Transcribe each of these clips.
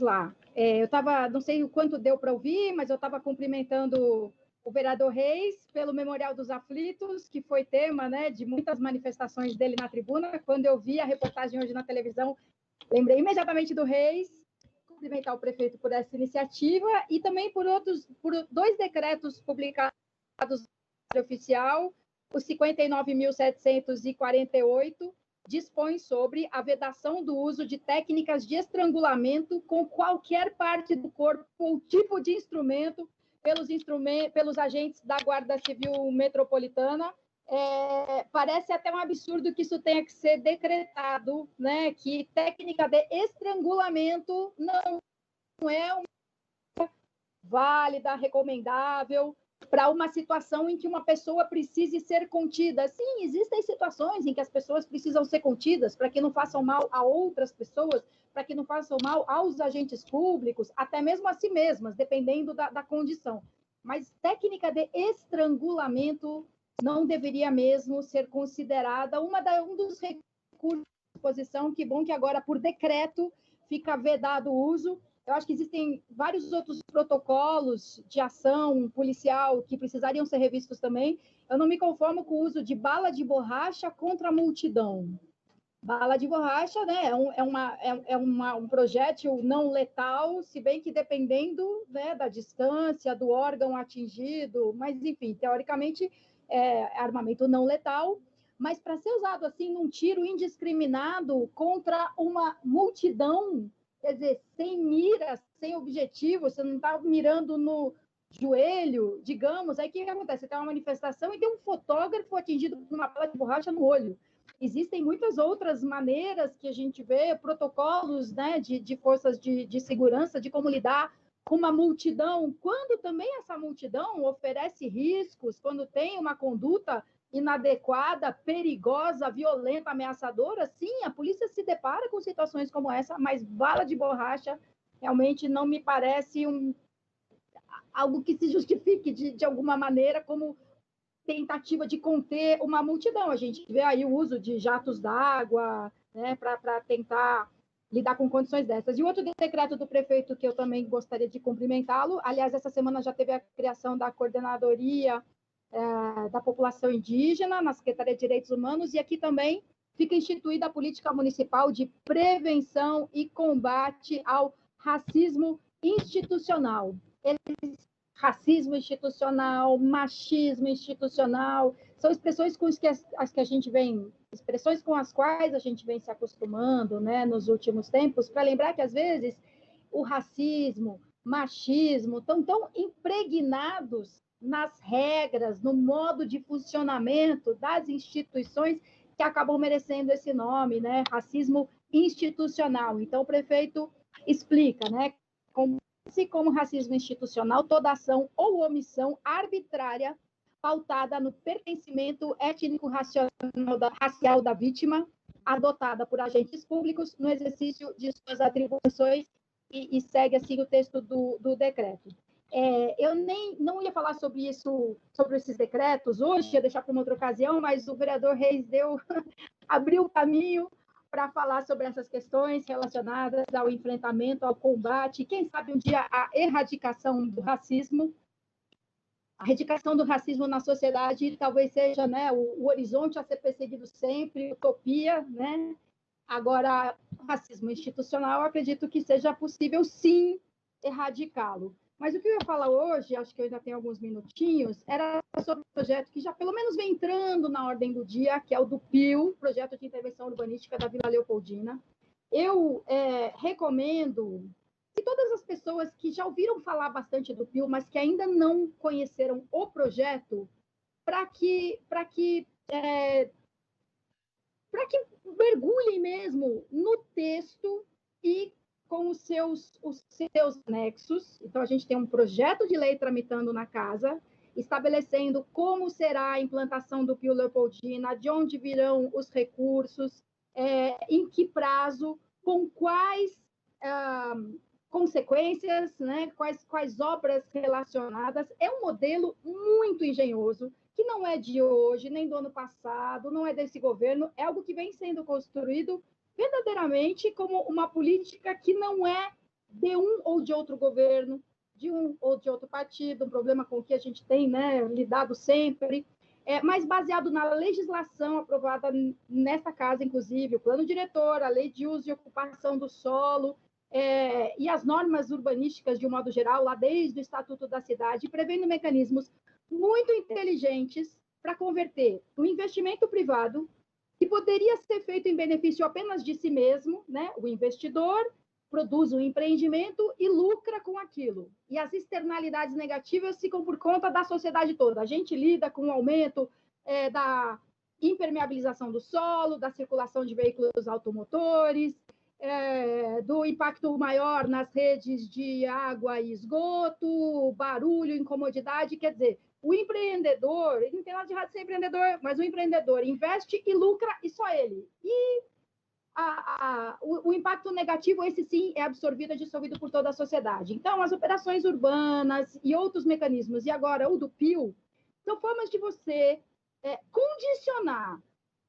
lá. Eu estava, não sei o quanto deu para ouvir, mas eu estava cumprimentando o vereador Reis pelo Memorial dos Aflitos, que foi tema, né, de muitas manifestações dele na tribuna. Quando eu vi a reportagem hoje na televisão, lembrei imediatamente do Reis, cumprimentar o prefeito por essa iniciativa e também por 2 decretos publicados no Diário Oficial, o 59.748, dispõe sobre a vedação do uso de técnicas de estrangulamento com qualquer parte do corpo ou tipo de instrumento pelos agentes da Guarda Civil Metropolitana. Parece até um absurdo que isso tenha que ser decretado, né? Que técnica de estrangulamento não é uma válida, recomendável para uma situação em que uma pessoa precise ser contida. Sim, existem situações em que as pessoas precisam ser contidas para que não façam mal a outras pessoas, para que não façam mal aos agentes públicos, até mesmo a si mesmas, dependendo da condição. Mas técnica de estrangulamento não deveria mesmo ser considerada um dos recursos de posição. Que bom que agora, por decreto, fica vedado o uso. Eu acho que existem vários outros protocolos de ação policial que precisariam ser revistos também. Eu não me conformo com o uso de bala de borracha contra a multidão. Bala de borracha, né, um projétil não letal, se bem que dependendo, né, da distância, do órgão atingido, mas, enfim, teoricamente, é armamento não letal. Mas para ser usado assim num tiro indiscriminado contra uma multidão, quer dizer, sem mira, sem objetivo, você não está mirando no joelho, digamos, aí o que acontece? Você tem uma manifestação e tem um fotógrafo atingido por uma bala de borracha no olho. Existem muitas outras maneiras que a gente vê, protocolos, né, de forças de segurança, de como lidar com uma multidão, quando também essa multidão oferece riscos, quando tem uma conduta inadequada, perigosa, violenta, ameaçadora, sim, a polícia se depara com situações como essa, mas bala de borracha realmente não me parece algo que se justifique de alguma maneira como tentativa de conter uma multidão. A gente vê aí o uso de jatos d'água, né, para tentar lidar com condições dessas. E outro decreto do prefeito que eu também gostaria de cumprimentá-lo, aliás, essa semana já teve a criação da coordenadoria da população indígena na Secretaria de Direitos Humanos, e aqui também fica instituída a política municipal de prevenção e combate ao racismo institucional. Racismo institucional, machismo institucional, são expressões com as que a gente vem, expressões com as quais a gente vem se acostumando, né, nos últimos tempos, para lembrar que às vezes o racismo, machismo estão tão impregnados nas regras, no modo de funcionamento das instituições, que acabam merecendo esse nome, né? Racismo institucional. Então, o prefeito explica, né? Como racismo institucional toda ação ou omissão arbitrária pautada no pertencimento étnico-racial da vítima, adotada por agentes públicos no exercício de suas atribuições, e segue assim o texto do decreto. Eu não ia falar sobre isso, sobre esses decretos hoje, ia deixar para uma outra ocasião, mas o vereador Reis abriu o caminho para falar sobre essas questões relacionadas ao enfrentamento, ao combate, quem sabe um dia a erradicação do racismo. A erradicação do racismo na sociedade talvez seja, né, o horizonte a ser perseguido sempre, utopia, né? Agora, o racismo institucional, eu acredito que seja possível, sim, erradicá-lo. Mas o que eu ia falar hoje, acho que eu ainda tenho alguns minutinhos, era sobre um projeto que já pelo menos vem entrando na ordem do dia, que é o do PIL, Projeto de Intervenção Urbanística da Vila Leopoldina. Eu recomendo que todas as pessoas que já ouviram falar bastante do PIL, mas que ainda não conheceram o projeto, para que mergulhem mesmo no texto e com os seus anexos. Então, a gente tem um projeto de lei tramitando na casa, estabelecendo como será a implantação do PIL Leopoldina, de onde virão os recursos, em que prazo, com quais consequências, né? Quais obras relacionadas. É um modelo muito engenhoso, que não é de hoje, nem do ano passado, não é desse governo, é algo que vem sendo construído verdadeiramente como uma política que não é de um ou de outro governo, de um ou de outro partido, um problema com que a gente tem, né, lidado sempre, mas baseado na legislação aprovada nesta casa, inclusive, o plano diretor, a lei de uso e ocupação do solo, e as normas urbanísticas, de um modo geral, lá desde o Estatuto da Cidade, prevendo mecanismos muito inteligentes para converter o investimento privado, que poderia ser feito em benefício apenas de si mesmo, né? O investidor produz um empreendimento e lucra com aquilo. E as externalidades negativas ficam por conta da sociedade toda. A gente lida com o aumento da impermeabilização do solo, da circulação de veículos automotores, do impacto maior nas redes de água e esgoto, barulho, incomodidade. Quer dizer, o empreendedor, ele não tem nada de errado de ser empreendedor, mas o empreendedor investe e lucra, e só ele. E o impacto negativo, esse sim, é absorvido e dissolvido por toda a sociedade. Então, as operações urbanas e outros mecanismos, e agora o do PIO, são formas de você condicionar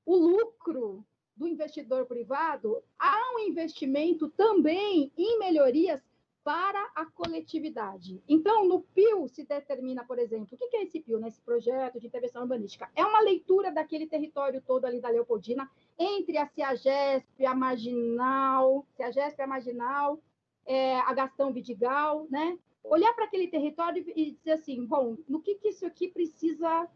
o lucro do investidor privado a um investimento também em melhorias para a coletividade. Então, no PIO se determina, por exemplo, o que é esse PIO, né? Esse projeto de intervenção urbanística? É uma leitura daquele território todo ali da Leopoldina, entre a CEAGESP, a Marginal, a Gastão Vidigal, né? Olhar para aquele território e dizer assim, bom, no que isso aqui precisa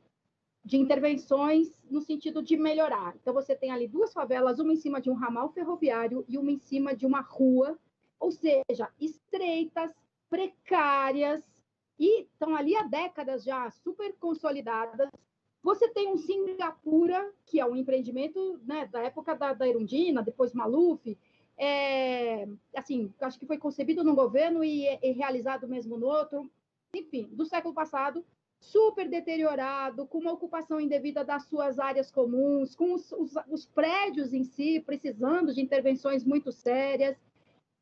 de intervenções no sentido de melhorar. Então, você tem ali duas favelas, uma em cima de um ramal ferroviário e uma em cima de uma rua, ou seja, estreitas, precárias, e estão ali há décadas já super consolidadas. Você tem um Singapura, que é um empreendimento, né, da época da Erundina, depois Maluf, assim, acho que foi concebido num governo e realizado mesmo no outro, enfim, do século passado, super deteriorado, com uma ocupação indevida das suas áreas comuns, com os prédios em si precisando de intervenções muito sérias.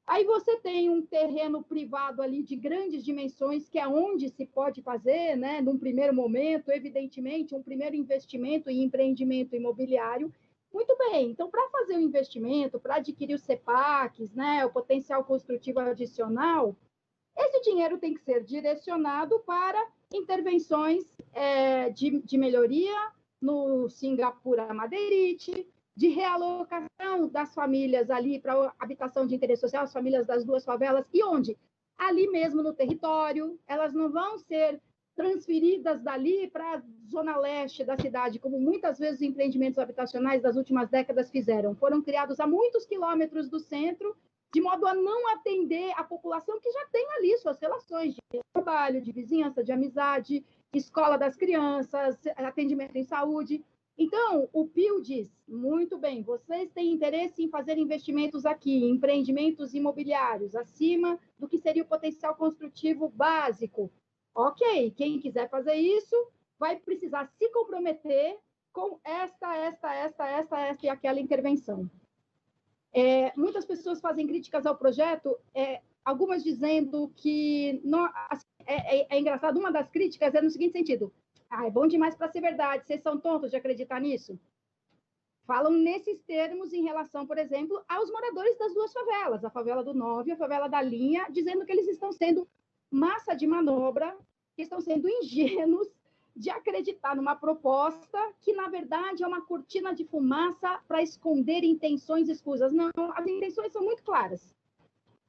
Aí você tem um terreno privado ali de grandes dimensões, que é onde se pode fazer, né, num primeiro momento, evidentemente, um primeiro investimento em empreendimento imobiliário. Muito bem, então, para fazer o investimento, para adquirir os CEPACs, né, o potencial construtivo adicional, esse dinheiro tem que ser direcionado para intervenções de melhoria no Singapura Madeirite, de realocação das famílias ali para habitação de interesse social, as famílias das duas favelas, e onde? Ali mesmo no território, elas não vão ser transferidas dali para a zona leste da cidade, como muitas vezes os empreendimentos habitacionais das últimas décadas fizeram. Foram criados a muitos quilômetros do centro, de modo a não atender a população que já tem ali suas relações de trabalho, de vizinhança, de amizade, escola das crianças, atendimento em saúde. Então, o PIO diz, muito bem, vocês têm interesse em fazer investimentos aqui, empreendimentos imobiliários, acima do que seria o potencial construtivo básico. Ok, quem quiser fazer isso vai precisar se comprometer com esta e aquela intervenção. Muitas pessoas fazem críticas ao projeto, algumas dizendo que não, assim, é engraçado, uma das críticas é no seguinte sentido: é bom demais para ser verdade, vocês são tontos de acreditar nisso? Falam nesses termos em relação, por exemplo, aos moradores das duas favelas, a favela do 9 e a favela da Linha, dizendo que eles estão sendo massa de manobra, que estão sendo ingênuos de acreditar numa proposta que, na verdade, é uma cortina de fumaça para esconder intenções escusas. Não, as intenções são muito claras.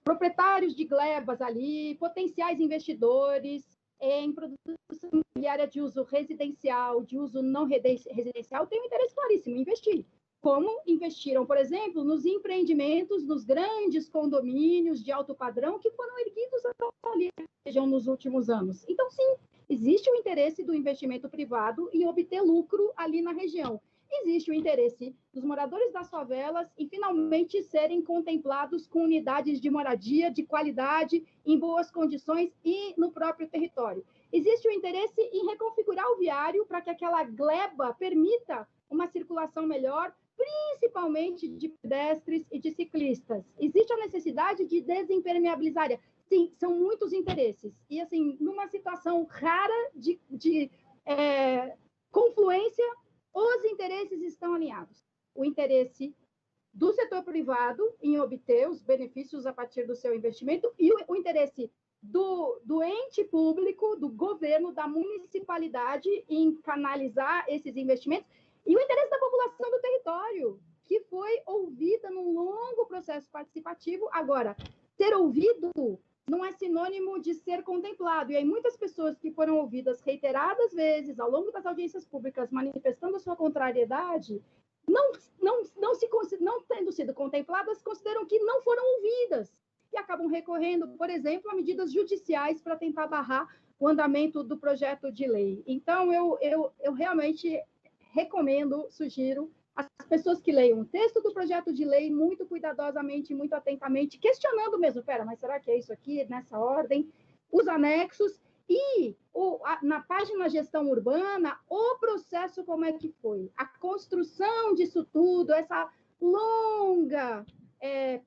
Proprietários de glebas ali, potenciais investidores em produção imobiliária de uso residencial, de uso não residencial, têm um interesse claríssimo em investir. Como investiram, por exemplo, nos empreendimentos, nos grandes condomínios de alto padrão que foram erguidos ali na região nos últimos anos. Então, sim, existe o interesse do investimento privado em obter lucro ali na região. Existe o interesse dos moradores das favelas em finalmente serem contemplados com unidades de moradia de qualidade, em boas condições e no próprio território. Existe o interesse em reconfigurar o viário para que aquela gleba permita uma circulação melhor, principalmente de pedestres e de ciclistas. Existe a necessidade de desimpermeabilizar. Sim, são muitos interesses. E, assim, numa situação rara de confluência, os interesses estão alinhados. O interesse do setor privado em obter os benefícios a partir do seu investimento e o interesse do ente público, do governo, da municipalidade em canalizar esses investimentos e o interesse da população do território, que foi ouvida num longo processo participativo. Agora, ser ouvido não é sinônimo de ser contemplado. E aí muitas pessoas que foram ouvidas reiteradas vezes ao longo das audiências públicas manifestando a sua contrariedade, não tendo sido contempladas, consideram que não foram ouvidas e acabam recorrendo, por exemplo, a medidas judiciais para tentar barrar o andamento do projeto de lei. Então, eu realmente recomendo, sugiro, as pessoas que leiam o texto do projeto de lei muito cuidadosamente, muito atentamente, questionando mesmo, mas será que é isso aqui, nessa ordem? Os anexos e na página gestão urbana, o processo como é que foi? A construção disso tudo, essa longa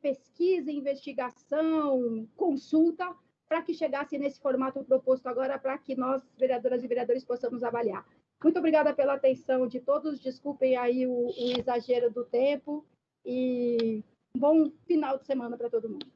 pesquisa, investigação, consulta, para que chegasse nesse formato proposto agora, para que nós, vereadoras e vereadores, possamos avaliar. Muito obrigada pela atenção de todos, desculpem aí o exagero do tempo e um bom final de semana para todo mundo.